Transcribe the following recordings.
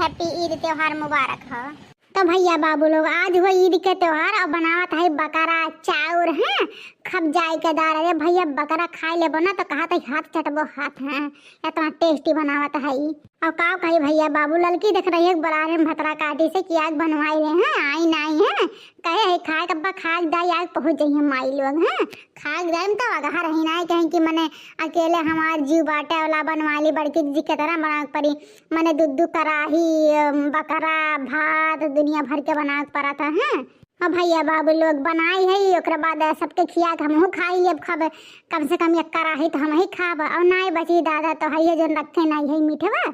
Happy Eid त्योहार मुबारक हो। तो भैया बाबू लोग आज हुआ ईद के त्योहार और बनावत है बकरा चाउर है खब जाए के दार। अरे भैया बकरा खाए ले बना तो कहा था हाथ चटबो हाथ है इतना टेस्टी बनावत है। और का कही भैया बाबू लड़की देख रही है बड़ा रहे भतरा काटी से कि आग बनवाई रहे हैं आई नाई है कहे है खाए कब्बा खाग दाई आग पहुँच जाइए माई लोग हैं खाग दाई तो अगहा रही ना कहीं कि मैंने अकेले हमार जीव बाटे वाला बनवाली बड़की जी के तरह बना पड़ी मैंने दूध कराही बकरा भात दुनिया भर के बना पड़ा था है। अब भैया बाबू लोग बनाई है ओकरे बाद सबके खिया के हमहू खाई लेब खब कम से कम एक कराही तो हम ही खाब और नहीं बची दादा तो है जो रखे नहीं है मीठवा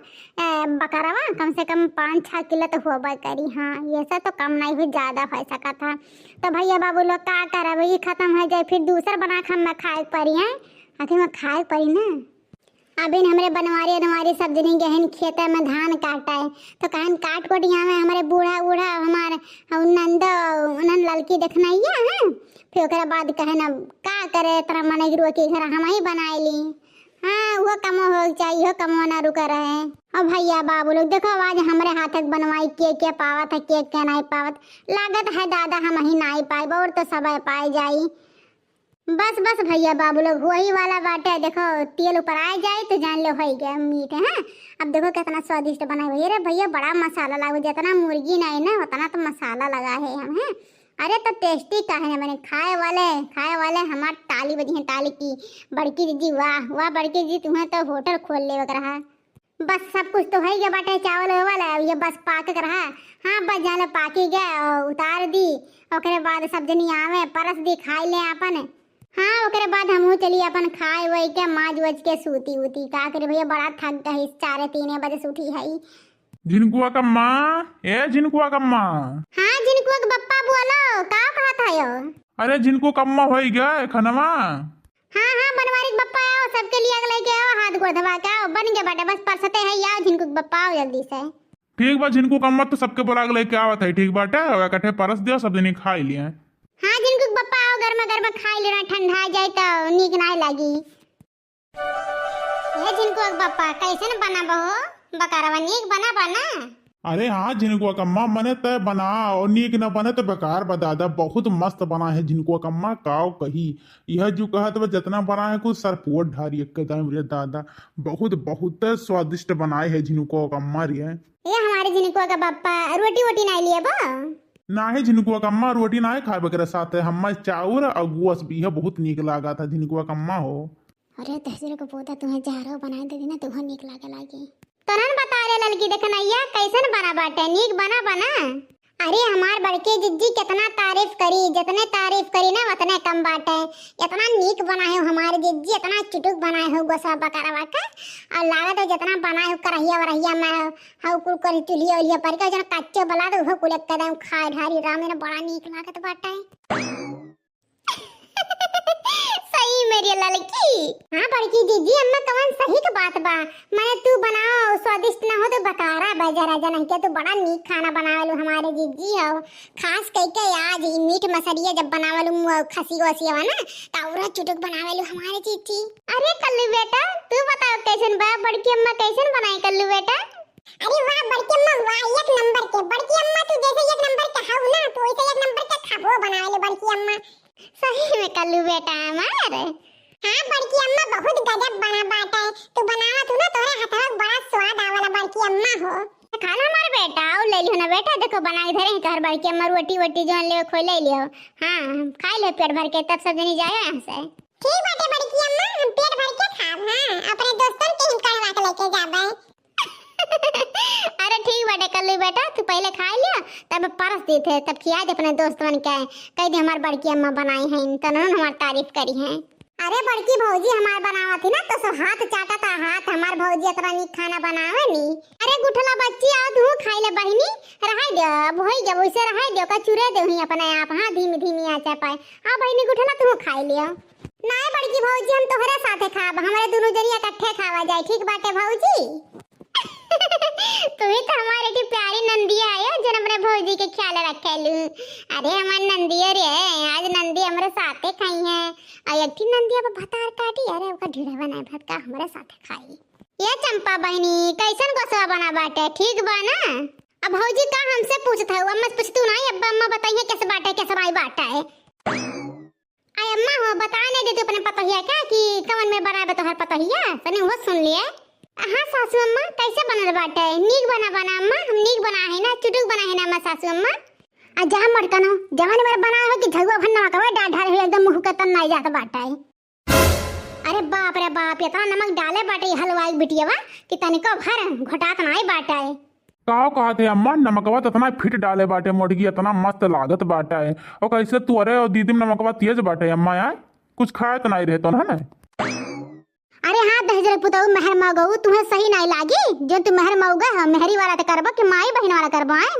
बकरवा कम से कम 5-6 किलो तो होबा करी। हाँ ये सब तो कम नहीं हुई ज़्यादा हो सका था। तो भैया बाबू लोग का करब ये खत्म हो जाए फिर दूसरा बना के हम खाए पड़ी है आखिर में खाए पड़ी ना। अभी हमारे बनवारी सब दिन गहन खेत में धान काटा है तो कहन काट कोट यहाँ में हमारे बूढ़ा बूढ़ा हमारे नंद उन्हन लड़की देखना है फिर ओकरा बाद कहे ना का करे तरह मन के घर हम ही बनाए ली। हाँ वो कम हो चाहिए हो कम ना रुका रहे। और भैया बाबू लोग देखो आज हमारे हाथ बनवाई के पावत है के नहीं पावत लागत है दादा हम ही नहीं पाए और तो सब पाए जाई बस बस भैया बाबू लोग वही वाला बाटे देखो तेल ऊपर आ जाए तो जान लो हो गया मीट है। अब देखो कितना स्वादिष्ट बना हुआ है भैया बड़ा मसाला लगा जितना मुर्गी नहीं ना उतना तो मसाला लगा है हम है। अरे तो टेस्टी का है मैंने खाए वाले हमारे ताली बजी है ताली की बड़की दीदी वाह वाह बड़की जी तुम्हें तो होटल खोल ले रहा बस सब कुछ तो है गया बाटे चावल वाला ये बस पाक रहा। हाँ बस जाने पाकी गया उतार दी ओकरे बाद सब जनी आवे परस दी खाई ले अपन। हाँ ओकरे बाद हमहू चली अपन खाए वही के माज वज के सूती उती का करे भैया बड़ा थक गई 4-3 बजे सूती है। जिनकुआ का माँ जिनकुआ का माँ। हाँ जिनकुआ का बप्पा बोलो का कहा था यो। अरे जिनको कम्मा हो गया खनवा। हाँ हाँ बनवारी बप्पा आओ सबके लिए अगले के आओ हाथ गोड़ धवा के आओ बन गया बेटा बस परसते है आओ जिनको बप्पा आओ जल्दी से। ठीक बा जिनको कम्मा तो सबके बोला लेके आवत है ठीक बाटे इकट्ठे परस दिया सब दिन खाई लिए। हाँ जिनको बप्पा आओ गर्मा खाई लेना ठंडा जाए तो नीक नहीं लगी। ये जिनको बप्पा कैसे बना बहो बकरवा नीक बना अरे हाँ जिनको कम्मा मने तय बना और नीक न बने तो बेकार बता बहुत मस्त बना है जिनको कम्मा काव कही यह जो कहा तो जितना बना है कुछ सरपोट ढारी मेरे दादा बहुत बहुत स्वादिष्ट बनाए है जिनको कम्मा रे। ये हमारे जिनको का बप्पा रोटी वोटी नहीं लिए बा ना है जिनको कम्मा रोटी ना है खाए वगैरह साथ है हम चाउर और गोस भी है बहुत नीक लगा था जिनको कम्मा हो। अरे तहसीर को पोता तुम्हें जारो बनाए दे देना तुम्हें नीक लागे तोरन बता रे लड़की देखना या कैसन बना बाटे नीक बना। अरे हमार बड़के जिज्जी कितना तारीफ करी जितने तारीफ करी ना उतने कम बाटे इतना नीक बनाए हो हमारे जिज्जी इतना चुटुक बनाए हो गोसा बकरवा का और लागत है जितना बनाए हो करहिया वरहिया में हाउ कुल कर चुलिया उलिया पर का जन कच्चे बला दो हो कुल कदम खाए ढारी राम ने बड़ा नीक लागत बाटे सही मेरी लड़की। हाँ बड़की दीदी अम्मा कौन सही की बात बा मैंने तू बनाओ स्वादिष्ट ना हो तो बकारा बजरा नहीं क्या तू बड़ा नीक खाना बनावलू हमारे दीदी हो खास कई आज मीट मसरिया जब बनावलू खसी वसी ना ताउरा चुटुक बनावलू हमारे चीची। अरे कल्लू बेटा तू बताओ कैसन बा बड़की अम्मा कैसन बनाई कल्लू बेटा। अरे वाह बड़की अम्मा वाह एक नंबर के बड़की अम्मा तू जैसे एक नंबर का खाऊ ना तो वैसे एक नंबर का खाबो बनावलू बड़की अम्मा सही में कल्लू बेटा हमार। हाँ बड़की अम्मा बहुत गजब बना बाटे तू बनावा तू ना तोरे हाथ में बड़ा स्वाद आवाला बड़की अम्मा हो। खाना हमार बेटा आओ ले लियो ना बेटा देखो बनाई धरे तोहर बड़की अम्मा रोटी जो ले खो ले लियो। हाँ खा ले पेट भर के तब सब जनी जाए यहाँ से। ठीक बाटे बड़की अम्मा हम पेट भर के खाब। हाँ अपने दोस्तन के हिम करवा के लेके जाबे। अरे ठीक बाटे कल्लू बेटा तू पहले खा लिया तब परस दी थे तब खिया दे अपने दोस्त बन के कह दे हमार बड़की अम्मा बनाई है तो हमार तारीफ करी है। अरे बड़की भौजी हमार बनावा थी ना तो सो हाथ चाटा था हाथ हमार भौजी इतना नीक खाना बनावे नी। अरे गुठला बच्ची आओ तू खाई ले बहिनी रहाई दे अब होई जब वैसे रहाई दे का चुरे दे ही अपने आप। हाँ धीमी आचा पाए आ बहिनी गुठला तू खाई लियो। नहीं बड़की भौजी हम तोहरे साथे खाब हमारे दोनों जनी इकट्ठे खावा जाए ठीक बाटे भौजी। तू ही तो हमारे की प्यारी नंदिया आयो जन अपने भौजी के ख्याल रखेलू। अरे हमार नंदिया रे आज नंदी हमारे साथे खाई है और एक नंदिया पर भतार काटी अरे ओका ढीढ़ा बनाए भात का हमारे साथे खाई ये चंपा बहनी कैसन गोसवा बना बाटे, ठीक बा ना? अब भौजी का हमसे पूछत है, अम्मा से पूछ तू नहीं, अब्बा अम्मा बताइए कैसे बाटे, कैसे भाई बाटा है। आई अम्मा हो बता नहीं देती अपने पतोहिया क्या कि कवन में बनाए तो हर पतोहिया तने वो सुन लिए। हाँ सासू अम्मा कैसे बनल बाटे, नीक बना अम्मा, हम नीक बना है ना, चुटुक बना है ना अम्मा सासू अम्मा। आ जहां मटकनो जवान बार बना हो कि झगवा भन्ना का डाल ढाल हो एकदम मुंह के तन नहीं जात बाटा है। अरे बाप रे बाप, इतना नमक डाले बाटे हलवाई बिटियावा कि तनिको भर घोटात नहीं बाटा है। का कहते अम्मा नमकवा तो इतना फिट डाले बाटे मोटकी, इतना मस्त लागत बाटा है। और कैसे तू अरे और दीदी में नमकवा तेज बाटे अम्मा यार, कुछ खाए तो नहीं रहतो ना। अरे हाँ दहजर पुताऊ मेहर मगऊ तुम्हें सही नहीं लागी, जो तू मेहर मऊगा है मेहरी वाला तो करबो कि माई बहन वाला करबो है।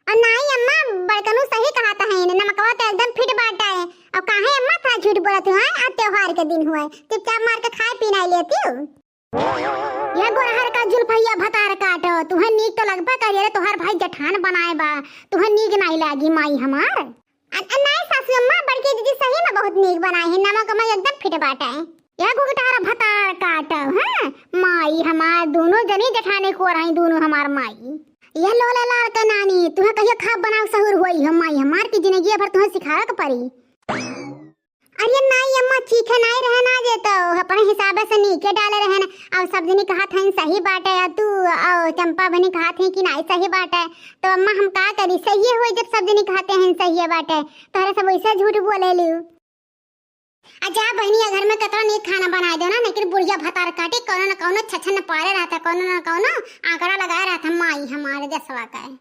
और नहीं अम्मा बड़कनू सही कहता है, नमकवा तो एकदम फिट बाटा है। अब काहे अम्मा था झूठ बोलत हो, आज त्योहार के दिन हुआ चुपचाप मार के खाए पी नहीं लेती हो। यह गोरहर का जुल्फैया भतार काटो, तुहे नीक तो लगबा करिए, तोहर भाई जठान बनाए बा, तुहे नीक नहीं लागी माई हमार। नहीं सासू अम्मा बड़की दीदी सही में बहुत नीक बनाए है, नमक में एकदम फिट बाटा है। यह गुगटारा भतार काटो हैं माई हमार, दोनों जनी जठाने को रही दोनों हमार माई। यह लोला लाल का नानी तुहे कहियो खा बनाओ सहूर होई हम माई हमार की जिंदगी भर तुहे सिखावे के पड़ी। अरे नहीं अम्मा चीखे नहीं रहना जे तो अपने हिसाब से नीचे डाले रहन। और सब जनी कहा था सही बात है, तू और चंपा बनी कहा थे कि नहीं सही बात है, तो अम्मा हम का करी, सही है जब सब जनी कहते हैं सही बात है, तोहरे सब वैसे झूठ बोले लियो। अच्छा बहनिया घर में कतरा नहीं खाना बना दो ना, लेकिन बुढ़िया भतार काटे कोनो न कोनो छछन पारे रहता, कोनो न कोनो आंकड़ा लगाया रहता माई हमारे जसवा का है।